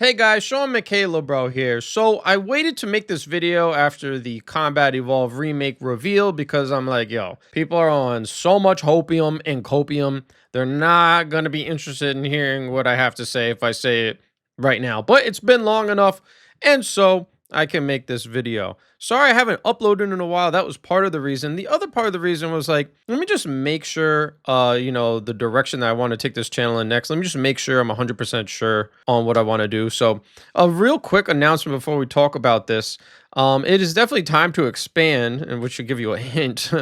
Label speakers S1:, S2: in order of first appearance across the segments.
S1: Hey guys, Sean Halo Bro here. So I waited to make this video after the Combat Evolved Remake reveal because I'm like, yo, people are on so much hopium and copium. They're not going to be interested in hearing what I have to say if I say it right now. But it's been long enough, and so I can make this video. Sorry I haven't uploaded in a while. That was part of the reason. The other part of the reason was like, let me just make sure, the direction that I want to take this channel in next. Let me just make sure I'm 100% sure on what I want to do. So a real quick announcement before we talk about this. It is definitely time to expand, and which should give you a hint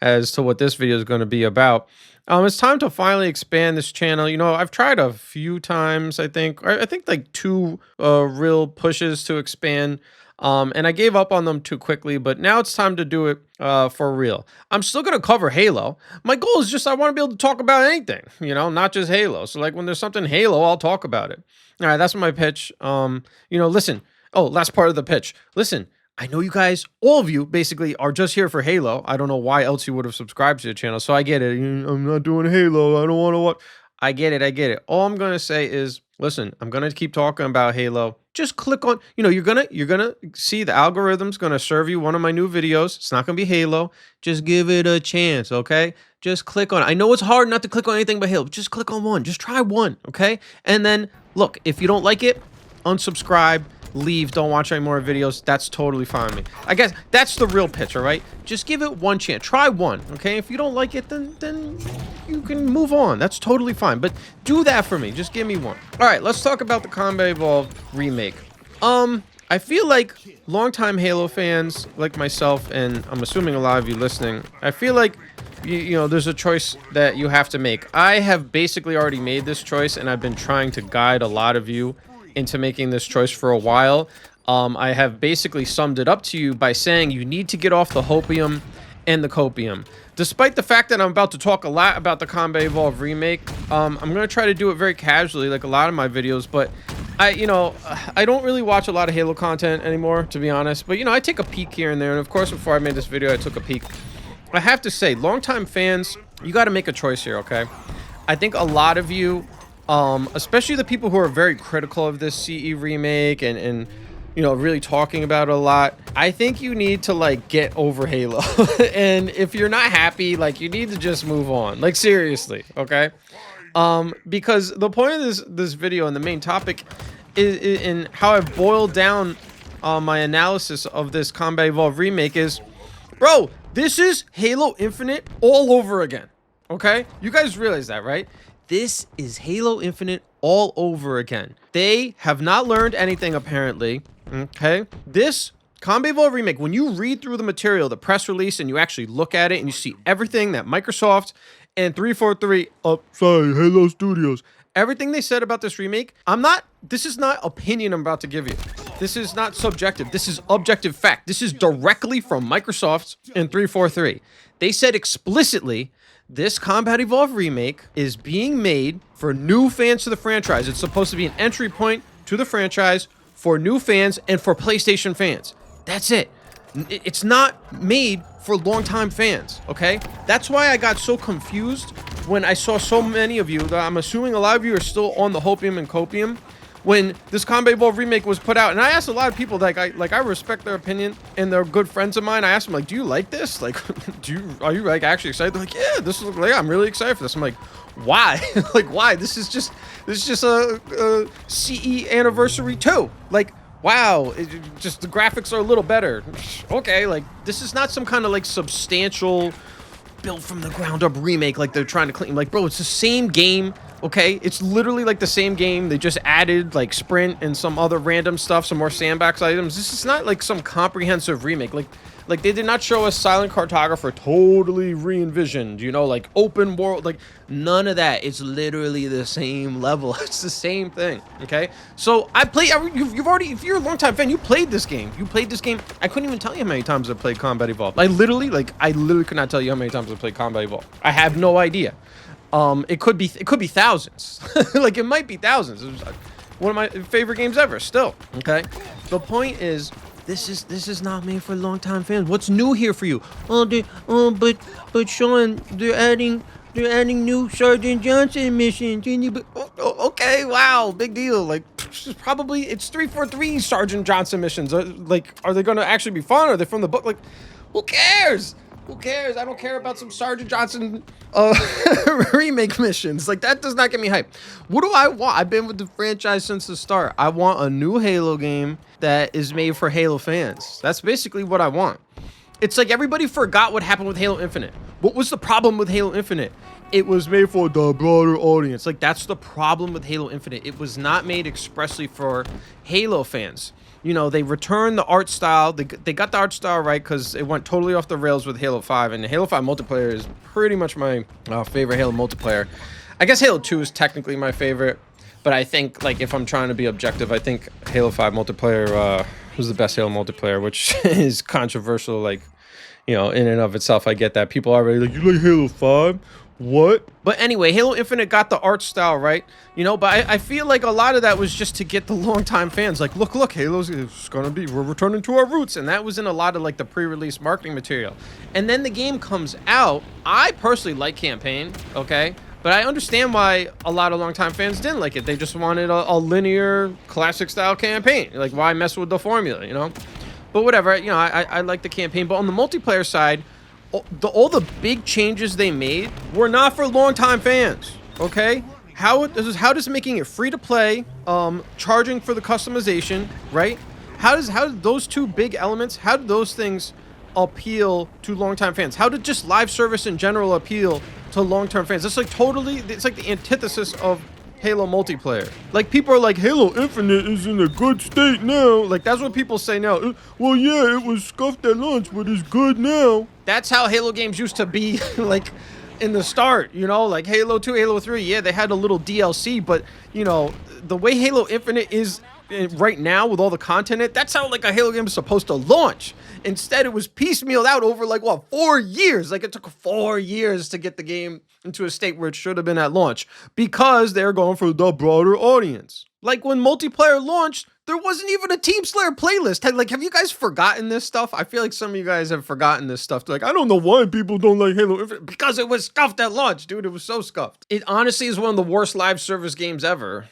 S1: as to what this video is going to be about. It's time to finally expand this channel. You know, I've tried a few times, I think like two real pushes to expand. And I gave up on them too quickly, but now it's time to do it for real. I'm still going to cover Halo. My goal is just I want to be able to talk about anything, not just Halo. So like when there's something Halo, I'll talk about it. All right, that's my pitch. Listen. Oh, last part of the pitch. Listen, I know you guys, all of you basically are just here for Halo. I don't know why else you would have subscribed to the channel. So I get it. I'm not doing Halo. I don't want to watch. I get it. All I'm going to say is, listen, I'm going to keep talking about Halo. Just click on, you're going to see the algorithm's going to serve you one of my new videos. It's not going to be Halo. Just give it a chance, okay? Just click on it. I know it's hard not to click on anything but Halo. Just click on one. Just try one, okay? And then, look, if you don't like it, unsubscribe. Leave, don't watch any more videos. That's totally fine with me. I guess that's the real pitch, all right? Just give it one chance. Try one, okay? If you don't like it, then you can move on. That's totally fine. But do that for me. Just give me one. All right, let's talk about the Combat Evolved Remake. I feel like longtime Halo fans like myself, and I'm assuming a lot of you listening, I feel like there's a choice that you have to make. I have basically already made this choice, and I've been trying to guide a lot of you into making this choice for a while. I have basically summed it up to you by saying you need to get off the hopium and the copium. Despite the fact that I'm about to talk a lot about the Combat Evolved Remake, I'm going to try to do it very casually like a lot of my videos, but I don't really watch a lot of Halo content anymore, to be honest. But, I take a peek here and there, and of course, before I made this video, I took a peek. I have to say, longtime fans, you got to make a choice here, okay? I think a lot of you, especially the people who are very critical of this CE remake and really talking about it a lot, I think you need to like get over Halo. And if you're not happy, like you need to just move on, like seriously, okay? Because the point of this video and the main topic is in how I've boiled down my analysis of this Combat Evolved remake is, bro, this is Halo Infinite all over again, okay? You guys realize that, right? This is Halo Infinite all over again. They have not learned anything, apparently, okay? This Combat Evolved Remake, when you read through the material, the press release, and you actually look at it, and you see everything that Microsoft and 343, Halo Studios, everything they said about this remake, this is not opinion I'm about to give you. This is not subjective. This is objective fact. This is directly from Microsoft and 343. They said explicitly, this Combat Evolved Remake is being made for new fans to the franchise. It's supposed to be an entry point to the franchise for new fans and for PlayStation fans. That's it. It's not made for longtime fans, okay? That's why I got so confused when I saw so many of you, that I'm assuming a lot of you are still on the hopium and copium, when this Combat Evolved Remake was put out. And I asked a lot of people, like I respect their opinion, and they're good friends of mine. I asked them, like, do you like this? Like, are you like actually excited? They're like, yeah, this is like, I'm really excited for this. I'm like, why? Like, why? This is just a CE anniversary 2. Like, wow, just the graphics are a little better. Okay, like this is not some kind of like substantial built from the ground up remake like they're trying to claim. Like, bro, it's the same game. Okay, it's literally like the same game. They just added like sprint and some other random stuff, some more sandbox items. This is not like some comprehensive remake. Like they did not show us Silent Cartographer totally re-envisioned, like open world, like none of that. It's literally the same level. It's the same thing. Okay, so you've already, if you're a longtime fan, you played this game. I couldn't even tell you how many times I played Combat Evolved. I literally could not tell you how many times I played Combat Evolved. I have no idea. It could be thousands. Like it might be thousands. It was one of my favorite games ever still. Okay, the point is, this is not made for longtime fans. What's new here for you? But Sean, they're adding new Sergeant Johnson missions. Okay, wow, big deal. Like, Xbox is probably, it's 343 Sergeant Johnson missions. Like, are they going to actually be fun? Are they from the book? Like, who cares? Who cares? I don't care about some Sergeant Johnson remake missions. Like, that does not get me hyped. What do I want? I've been with the franchise since the start. I want a new Halo game that is made for Halo fans. That's basically what I want. It's like everybody forgot what happened with Halo Infinite. What was the problem with Halo Infinite? It was made for the broader audience. Like, that's the problem with Halo Infinite. It was not made expressly for Halo fans. You know, they returned the art style. They got the art style right because it went totally off the rails with Halo 5. And the Halo 5 multiplayer is pretty much my favorite Halo multiplayer. I guess Halo 2 is technically my favorite. But I think, like, if I'm trying to be objective, I think Halo 5 multiplayer was the best Halo multiplayer, which is controversial, like, you know, in and of itself. I get that. People are already like, you like Halo 5? What? But anyway, Halo Infinite got the art style right, you know, but I feel like a lot of that was just to get the longtime fans like, look, Halo's gonna be, we're returning to our roots. And that was in a lot of like the pre-release marketing material. And then the game comes out. I personally like campaign, okay? But I understand why a lot of longtime fans didn't like it. They just wanted a linear classic style campaign. Like, why mess with the formula, you know? But whatever, you know, I like the campaign. But on the multiplayer side, all the big changes they made were not for longtime fans, okay? How does making it free to play, charging for the customization, right? How does those two big elements, how do those things appeal to longtime fans? How did just live service in general appeal to long-term fans? It's like totally, it's like the antithesis of Halo multiplayer. Like, people are like, Halo Infinite is in a good state now. Like, that's what people say now. Well, yeah, it was scuffed at launch, but it's good now. That's how Halo games used to be, like, in the start, you know? Like, Halo 2, Halo 3, yeah, they had a little DLC, but, you know, the way Halo Infinite is right now with all the content in it, that's how, like, a Halo game is supposed to launch. Instead, it was piecemealed out over, like, what, 4 years? Like, it took 4 years to get the game into a state where it should have been at launch because they're going for the broader audience. Like, when multiplayer launched, there wasn't even a Team Slayer playlist. Like, have you guys forgotten this stuff? I feel like some of you guys have forgotten this stuff. Like, I don't know why people don't like Halo Infinite. Because it was scuffed at launch, dude. It was so scuffed. It honestly is one of the worst live service games ever.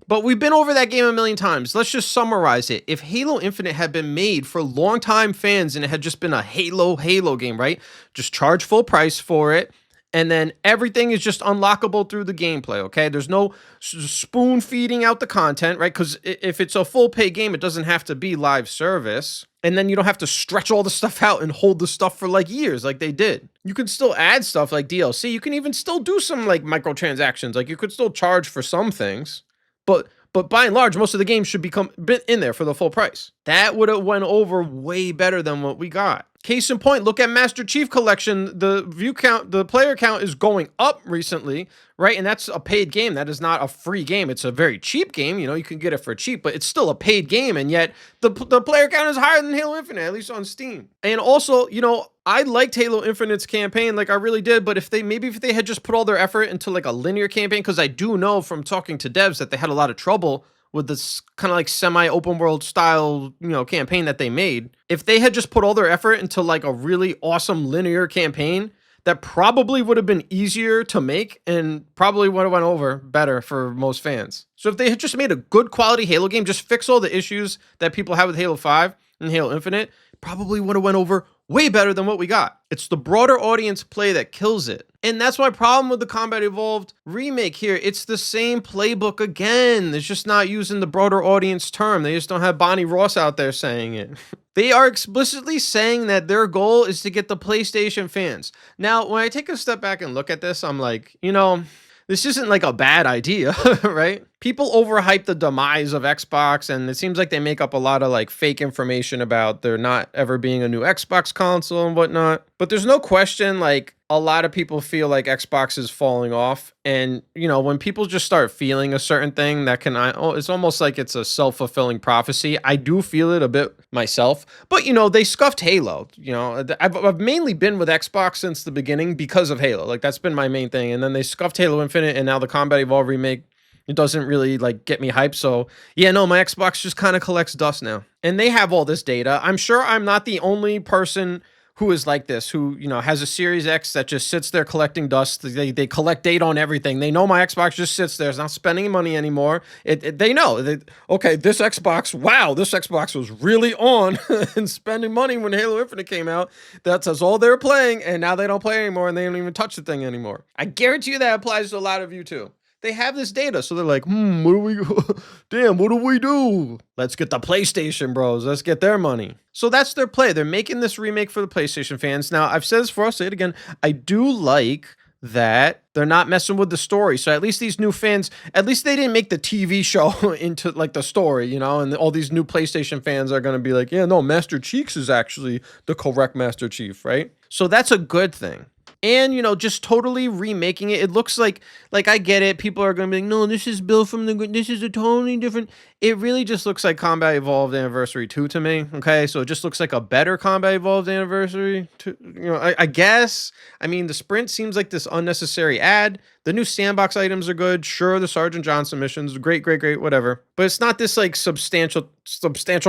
S1: But we've been over that game a million times. Let's just summarize it. If Halo Infinite had been made for longtime fans and it had just been a Halo game, right? Just charge full price for it. And then everything is just unlockable through the gameplay, okay? There's no spoon feeding out the content, right? Because if it's a full pay game, it doesn't have to be live service. And then you don't have to stretch all the stuff out and hold the stuff for like years like they did. You can still add stuff like DLC. You can even still do some like microtransactions. Like, you could still charge for some things. But by and large, most of the games should become in there for the full price. That would have went over way better than what we got. Case in point, look at Master Chief Collection. The view count, the player count is going up recently, right? And that's a paid game. That is not a free game. It's a very cheap game. You know, you can get it for cheap, but it's still a paid game. And yet the player count is higher than Halo Infinite, at least on Steam. And also, you know, I liked Halo Infinite's campaign, like I really did, but if they had just put all their effort into like a linear campaign, because I do know from talking to devs that they had a lot of trouble with this kind of like semi-open world style, you know, campaign that they made. If they had just put all their effort into like a really awesome linear campaign, that probably would have been easier to make and probably would have went over better for most fans. So if they had just made a good quality Halo game, just fix all the issues that people have with Halo 5 and Halo Infinite, probably would have went over way better than what we got. It's the broader audience play that kills it. And that's my problem with the Combat Evolved remake here. It's the same playbook again. It's just not using the broader audience term. They just don't have Bonnie Ross out there saying it. They are explicitly saying that their goal is to get the PlayStation fans. Now, when I take a step back and look at this, I'm like, you know, this isn't like a bad idea, right? People overhype the demise of Xbox, and it seems like they make up a lot of like fake information about there not ever being a new Xbox console and whatnot. But there's no question, like, a lot of people feel like Xbox is falling off. And, you know, when people just start feeling a certain thing, that can, it's almost like it's a self-fulfilling prophecy. I do feel it a bit myself. But, you know, they scuffed Halo. You know, I've mainly been with Xbox since the beginning because of Halo. Like, that's been my main thing. And then they scuffed Halo Infinite, and now the Combat Evolved remake, it doesn't really like get me hyped. So yeah, no, my Xbox just kind of collects dust now. And they have all this data. I'm sure I'm not the only person who is like this, who, has a Series X that just sits there collecting dust. They collect data on everything. They know my Xbox just sits there. It's not spending money anymore. They know okay, this Xbox was really on and spending money when Halo Infinite came out. That's all they were playing, and now they don't play anymore, and they don't even touch the thing anymore. I guarantee you that applies to a lot of you too. They have this data, so they're like, what do we do? Let's get the PlayStation bros. Let's get their money. So that's their play. They're making this remake for the PlayStation fans. Now, I've said this before, I'll say it again. I do like that they're not messing with the story. So at least these new fans, at least they didn't make the TV show into like the story, and all these new PlayStation fans are going to be like, yeah, no, Master Chief is actually the correct Master Chief, right? So that's a good thing. And, just totally remaking it. It looks like I get it. People are going to be like, no, this is built this is a totally different. It really just looks like Combat Evolved Anniversary 2 to me. Okay. So it just looks like a better Combat Evolved Anniversary 2. I guess. I mean, the sprint seems like this unnecessary ad. The new sandbox items are good. Sure. The Sergeant Johnson missions, great, whatever. But it's not this like substantial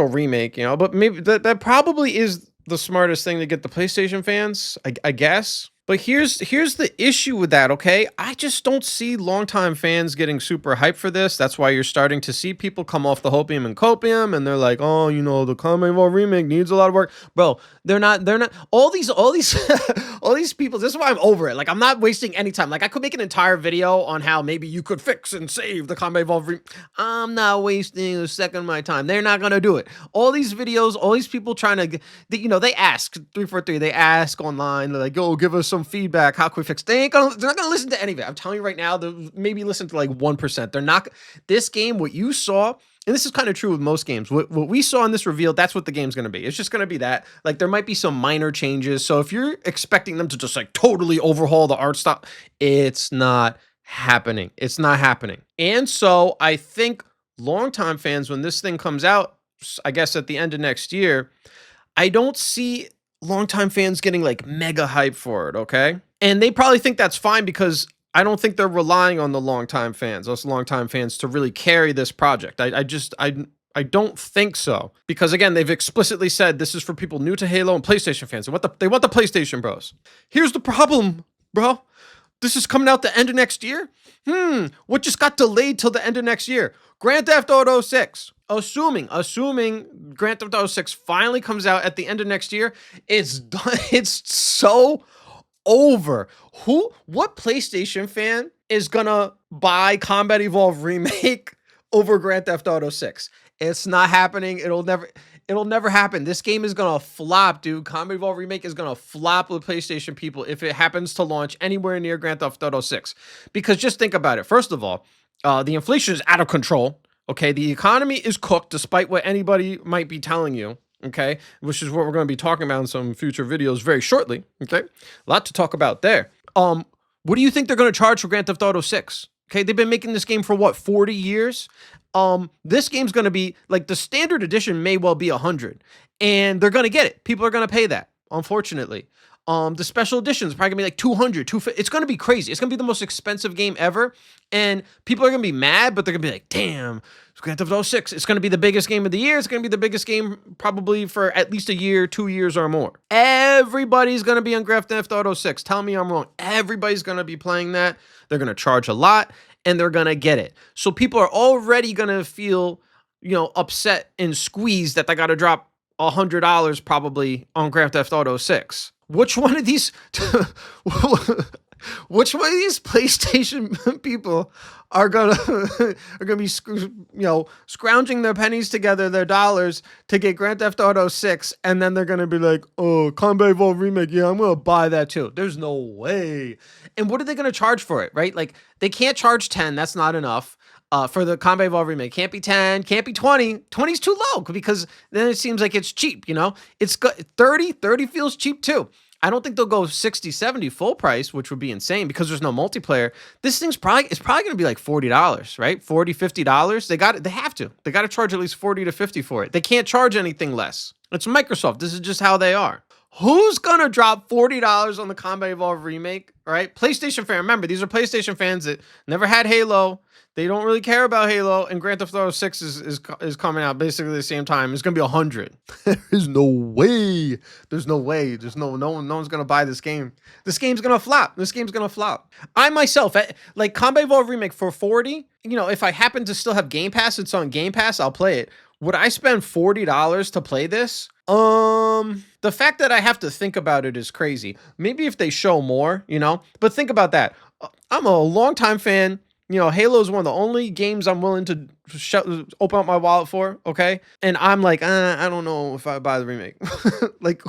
S1: remake, but maybe that probably is the smartest thing to get the PlayStation fans, I guess. But here's the issue with that, okay? I just don't see longtime fans getting super hyped for this. That's why you're starting to see people come off the hopium and copium, and they're like, oh, the Combat Evolved remake needs a lot of work. Bro, they're not all these all these people. This is why I'm over it. Like, I'm not wasting any time. Like, I could make an entire video on how maybe you could fix and save the Combat Evolved remake. I'm not wasting a second of my time. They're not gonna do it. All these videos, all these people trying to, they ask 343. They ask online. They're like, oh, give us some feedback. How can we fix? They're not gonna listen to any of it. I'm telling you right now, they'll maybe listen to like 1%. They're not. This game, what you saw, and this is kind of true with most games, what we saw in this reveal, that's what the game's gonna be. It's just gonna be that. Like, there might be some minor changes. So if you're expecting them to just like totally overhaul the art style, it's not happening. It's not happening. And so I think longtime fans, when this thing comes out, I guess at the end of next year, I don't see longtime fans getting like mega hype for it, okay? And they probably think that's fine because I don't think they're relying on the longtime fans, us longtime fans, to really carry this project. I don't think so. Because again, they've explicitly said this is for people new to Halo and PlayStation fans. They want the PlayStation bros. Here's the problem, bro. This is coming out the end of next year? What just got delayed till the end of next year? Grand Theft Auto 6. Assuming Grand Theft Auto 6 finally comes out at the end of next year, it's done. It's so over. What PlayStation fan is gonna buy Combat Evolved Remake over Grand Theft Auto 6? It's not happening. It'll never happen. This game is gonna flop, dude. Combat Evolved Remake is gonna flop with PlayStation people if it happens to launch anywhere near Grand Theft Auto 6. Because just think about it. First of all, the inflation is out of control. Okay, the economy is cooked, despite what anybody might be telling you. Okay, which is what we're going to be talking about in some future videos very shortly. Okay, a lot to talk about there. What do you think they're going to charge for Grand Theft Auto 6? Okay, they've been making this game for what, 40 years? This game's going to be like the standard edition may well be 100, and they're going to get it. People are going to pay that, unfortunately. The special edition is probably gonna be like 200, 250. It's gonna be crazy. It's gonna be the most expensive game ever, and people are gonna be mad, but they're gonna be like, "Damn, it's Grand Theft Auto 6. It's gonna be the biggest game of the year. It's gonna be the biggest game probably for at least a year, 2 years or more." Everybody's gonna be on Grand Theft Auto 6. Tell me I'm wrong. Everybody's gonna be playing that. They're gonna charge a lot, and they're gonna get it. So people are already gonna feel, upset and squeezed that they gotta drop $100 probably on Grand Theft Auto 6. Which one of these PlayStation people are gonna be scrounging their pennies together, their dollars, to get Grand Theft Auto 6, and then they're gonna be like, oh, Combat Evolved Remake, yeah, I'm gonna buy that too. There's no way. And what are they gonna charge for it, right? Like, they can't charge 10, that's not enough. For the Combat Evolved Remake, can't be 10, can't be 20. 20 is too low because then it seems like it's cheap, It's 30 feels cheap too. I don't think they'll go 60, 70 full price, which would be insane because there's no multiplayer. This thing's probably going to be like $40, right? $40, $50. They have to charge at least 40 to 50 for it. They can't charge anything less. It's Microsoft. This is just how they are. Who's gonna drop $40 on the Combat Evolved remake? Right? PlayStation fan. Remember, these are PlayStation fans that never had Halo. They don't really care about Halo, and Grand Theft Auto 6 is coming out basically the same time. It's gonna be 100. There's no way. There's no way. No one's gonna buy this game. This game's gonna flop. This game's gonna flop. I myself, like Combat Evolved remake for 40. If I happen to still have Game Pass, it's on Game Pass. I'll play it. Would I spend $40 to play this? The fact that I have to think about it is crazy. Maybe if they show more, but think about that. I'm a longtime fan. Halo is one of the only games I'm willing to open up my wallet for, okay? And I'm like, I don't know if I buy the remake. Like,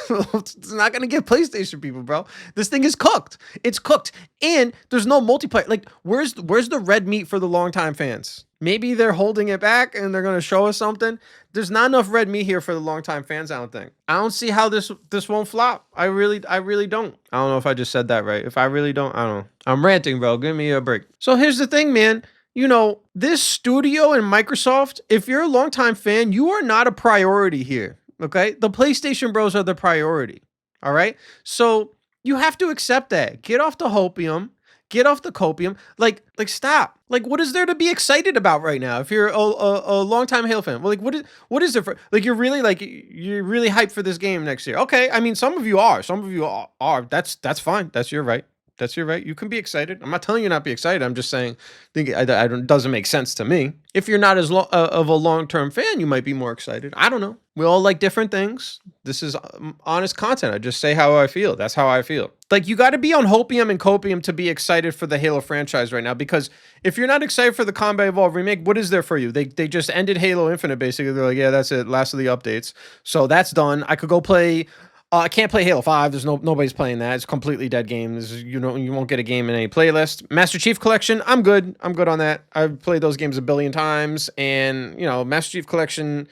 S1: it's not going to get PlayStation people, bro. This thing is cooked. It's cooked. And there's no multiplayer. Like, where's the red meat for the longtime fans? Maybe they're holding it back and they're going to show us something. There's not enough red meat here for the longtime fans, I don't think. I don't see how this won't flop. I really don't. I don't know if I just said that right. If I really don't, I don't know. I'm ranting, bro. Give me a break. So here's the thing, man. This studio and Microsoft, if you're a longtime fan, you are not a priority here, okay? The PlayStation bros are the priority, all right? So you have to accept that. Get off the hopium. Get off the copium. Like stop. Like, what is there to be excited about right now? If you're a longtime Halo fan, well, like, what is there for? Like, you're really hyped for this game next year. Okay, I mean, some of you are. Some of you are. That's fine. That's your right. That's your right. You can be excited. I'm not telling you not to be excited. I'm just saying, it doesn't make sense to me. If you're not as of a long-term fan, you might be more excited. I don't know. We all like different things. This is honest content. I just say how I feel. That's how I feel. Like, you got to be on hopium and copium to be excited for the Halo franchise right now. Because if you're not excited for the Combat Evolved remake, what is there for you? They just ended Halo Infinite, basically. They're like, yeah, that's it. Last of the updates. So that's done. I could go play... I can't play Halo 5. There's nobody's playing that. It's a completely dead game. You won't get a game in any playlist. Master Chief Collection, I'm good. I'm good on that. I've played those games a billion times, and Master Chief Collection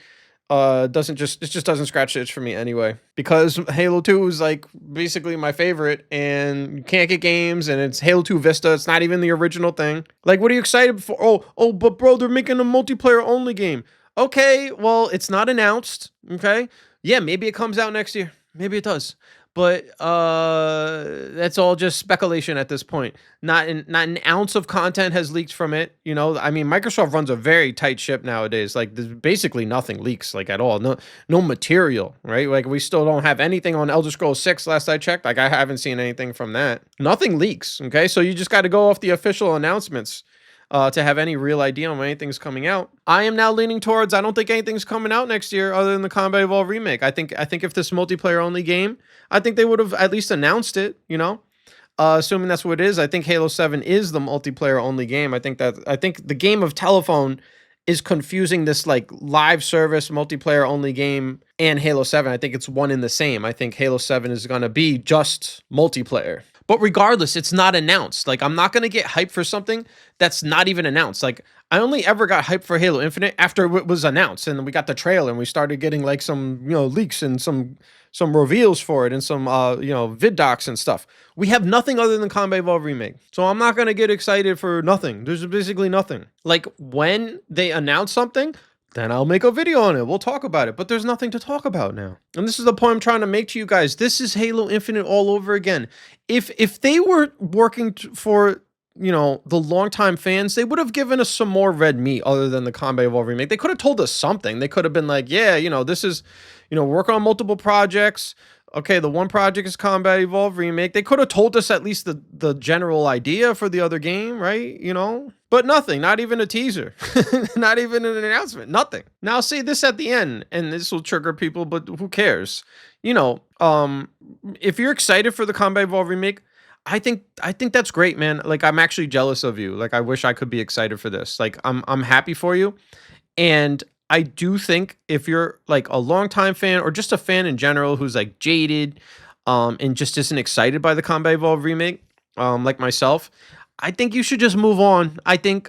S1: just doesn't scratch the itch for me anyway. Because Halo 2 is like basically my favorite, and you can't get games, and it's Halo 2 Vista. It's not even the original thing. Like, what are you excited for? Oh, but bro, they're making a multiplayer only game. Okay, well, it's not announced. Okay, yeah, maybe it comes out next year. Maybe it does, but that's all just speculation at this point. Not an ounce of content has leaked from it. I mean, Microsoft runs a very tight ship nowadays. Like, there's basically nothing leaks, like, at all. No material, right? Like, we still don't have anything on Elder Scrolls 6. Last I checked, like, I haven't seen anything from that. Nothing leaks. Okay, so you just got to go off the official announcements. To have any real idea on when anything's coming out. I am now leaning towards, I don't think anything's coming out next year other than the Combat Evolved remake. I think if this multiplayer only game, I think they would have at least announced it, assuming that's what it is. I think Halo 7 is the multiplayer only game. I think the game of telephone is confusing this like live service multiplayer only game and Halo 7. I think it's one in the same. I think Halo 7 is going to be just multiplayer. But regardless, it's not announced. Like, I'm not going to get hyped for something that's not even announced. Like, I only ever got hyped for Halo Infinite after it was announced, and we got the trailer, and we started getting like some, leaks and some reveals for it, and some, vid docs and stuff. We have nothing other than Combat Evolved Remake. So I'm not going to get excited for nothing. There's basically nothing. Like, when they announce something, then I'll make a video on it. We'll talk about it. But there's nothing to talk about now. And this is the point I'm trying to make to you guys. This is Halo Infinite all over again. If they were working for, the longtime fans, they would have given us some more red meat other than the Combat Evolved remake. They could have told us something. They could have been like, yeah, this is, working on multiple projects. Okay, the one project is Combat Evolved Remake. They could have told us at least the general idea for the other game, right? But nothing, not even a teaser, not even an announcement, nothing. Now, I'll say this at the end, and this will trigger people, but who cares? If you're excited for the Combat Evolved Remake, I think that's great, man. Like, I'm actually jealous of you. Like, I wish I could be excited for this. Like, I'm happy for you. And I do think if you're like a longtime fan or just a fan in general who's like jaded and just isn't excited by the Combat Evolved remake, like myself, I think you should just move on. I think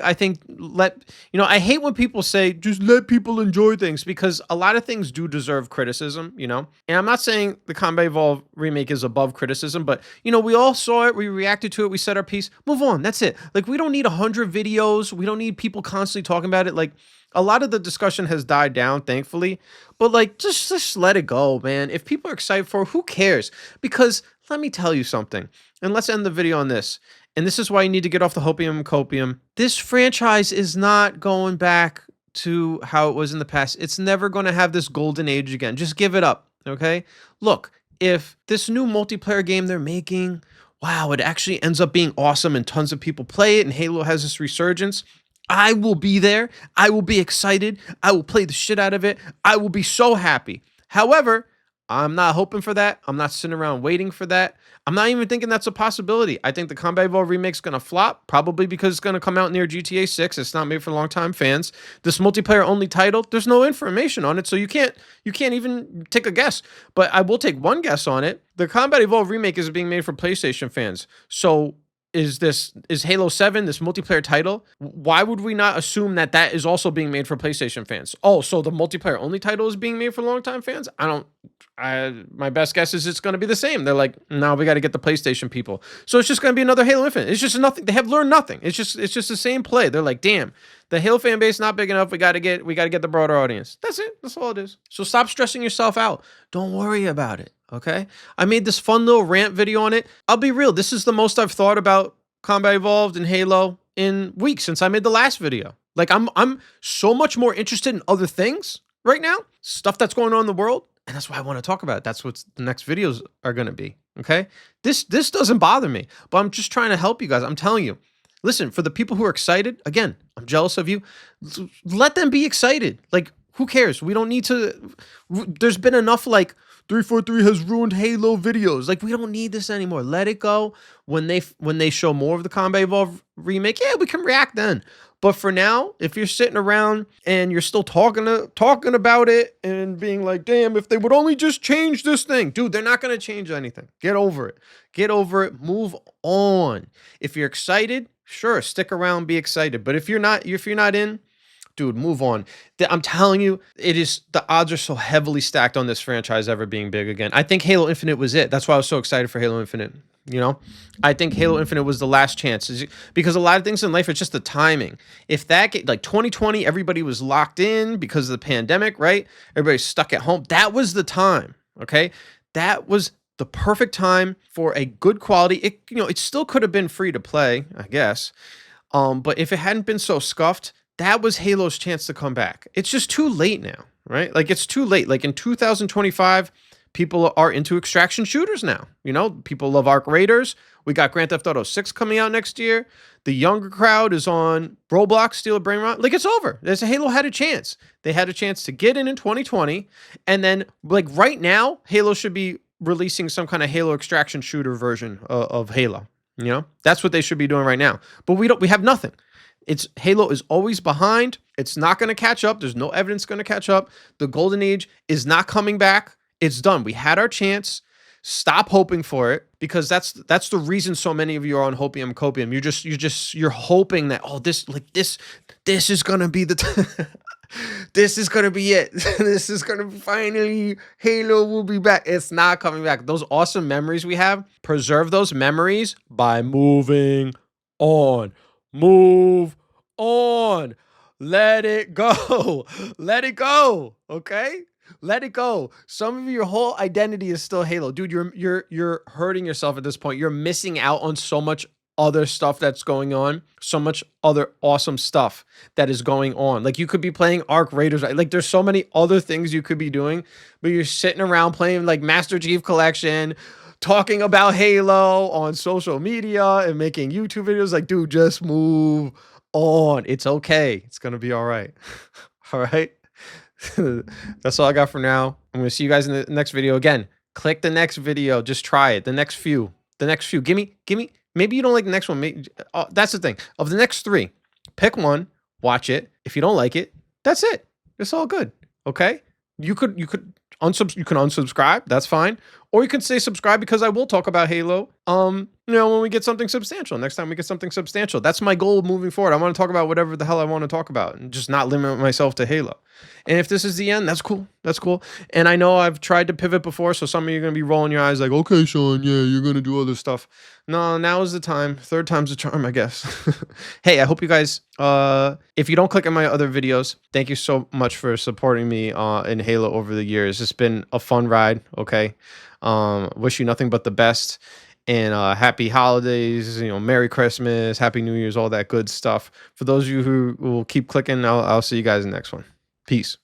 S1: let I hate when people say just let people enjoy things because a lot of things do deserve criticism, you know. And I'm not saying the Combat Evolved remake is above criticism, but we all saw it, we reacted to it, we said our piece. Move on. That's it. Like we don't need 100 videos. We don't need people constantly talking about it. Like a lot of the discussion has died down, thankfully. But like just let it go, man. If people are excited for it, who cares? Because let me tell you something. And let's end the video on this. And this is why you need to get off the hopium and copium. This franchise is not going back to how it was in the past. It's never going to have this golden age again. Just give it up, okay? Look, if this new multiplayer game they're making, wow, it actually ends up being awesome and tons of people play it and Halo has this resurgence, I will be there. I will be excited. I will play the shit out of it. I will be so happy. However, I'm not hoping for that. I'm not sitting around waiting for that. I'm not even thinking that's a possibility. I think the Combat Evolved remake's going to flop, probably because it's going to come out near GTA 6. It's not made for longtime fans. This multiplayer only title, there's no information on it, so you can't even take a guess. But I will take one guess on it. The Combat Evolved remake is being made for PlayStation fans. So is Halo 7 this multiplayer title? Why would we not assume that that is also being made for PlayStation fans? Oh, so the multiplayer only title is being made for longtime fans? My best guess is it's going to be the same. They're like, no, we got to get the PlayStation people. So it's just going to be another Halo Infinite. It's just nothing. They have learned nothing. It's just the same play. They're like, damn, the Halo fan base not big enough. We got to get the broader audience. That's it. That's all it is. So stop stressing yourself out. Don't worry about it. Okay. I made this fun little rant video on it. I'll be real. This is the most I've thought about Combat Evolved and Halo in weeks since I made the last video. Like I'm so much more interested in other things right now, stuff that's going on in the world. And that's why I want to talk about it. That's what the next videos are going to be. Okay. This doesn't bother me, but I'm just trying to help you guys. I'm telling you, listen, for the people who are excited, again, I'm jealous of you. Let them be excited. Like, who cares? We don't need to, there's been enough like 343 has ruined Halo videos. Like, we don't need this anymore. Let it go. When they show more of the Combat Evolved remake, yeah, we can react then. But for now, if you're sitting around and you're still talking about it and being like, damn, if they would only just change this thing, dude, they're not going to change anything. Get over it. Get over it. Move on. If you're excited, sure, stick around, be excited. But if you're not in, dude, move on. I'm telling you, the odds are so heavily stacked on this franchise ever being big again. I think Halo Infinite was it. That's why I was so excited for Halo Infinite. I think Halo Infinite was the last chance because a lot of things in life, it's just the timing. If like 2020, everybody was locked in because of the pandemic, right? Everybody's stuck at home. That was the time. Okay. That was the perfect time for a good quality. It still could have been free to play, I guess. But if it hadn't been so scuffed, that was Halo's chance to come back. It's just too late now, right? Like it's too late. Like in 2025, people are into extraction shooters now. People love Arc Raiders. We got Grand Theft Auto 6 coming out next year. The younger crowd is on Roblox, Steel Brain Rot. Like, it's over. Halo had a chance. They had a chance to get in 2020. And then, like, right now, Halo should be releasing some kind of Halo extraction shooter version of Halo. That's what they should be doing right now. But we have nothing. Halo is always behind. It's not going to catch up. There's no evidence going to catch up. The Golden Age is not coming back. It's done. We had our chance. Stop hoping for it because that's the reason so many of you are on hopium copium. You're hoping that this is gonna be this is gonna be it. This is gonna be finally Halo will be back. It's not coming back. Those awesome memories we have, preserve those memories by moving on. Move on. Let it go. Let it go. Okay. Let it go. Some of your whole identity is still Halo. Dude, you're hurting yourself at this point. You're missing out on so much other stuff that's going on. So much other awesome stuff that is going on. Like, you could be playing Arc Raiders, right? Like, there's so many other things you could be doing, but you're sitting around playing like Master Chief Collection, talking about Halo on social media and making YouTube videos. Like, dude, just move on. It's okay. It's going to be all right. All right. That's all I got for now. I'm going to see you guys in the next video. Again, click the next video. Just try it. The next few. Give me. Maybe you don't like the next one. That's the thing. Of the next 3, pick one, watch it. If you don't like it, that's it. It's all good. Okay? You can unsubscribe. That's fine. Or you can say subscribe because I will talk about Halo when we get something substantial. Next time we get something substantial. That's my goal moving forward. I want to talk about whatever the hell I want to talk about and just not limit myself to Halo. And if this is the end, that's cool. That's cool. And I know I've tried to pivot before, so some of you are going to be rolling your eyes like, okay, Sean, yeah, you're going to do other stuff. No, now is the time. Third time's the charm, I guess. Hey, I hope you guys, if you don't click on my other videos, thank you so much for supporting me in Halo over the years. It's been a fun ride, okay? Wish you nothing but the best. And happy holidays, Merry Christmas, Happy New Year's, all that good stuff. For those of you who will keep clicking, I'll see you guys in the next one. Peace.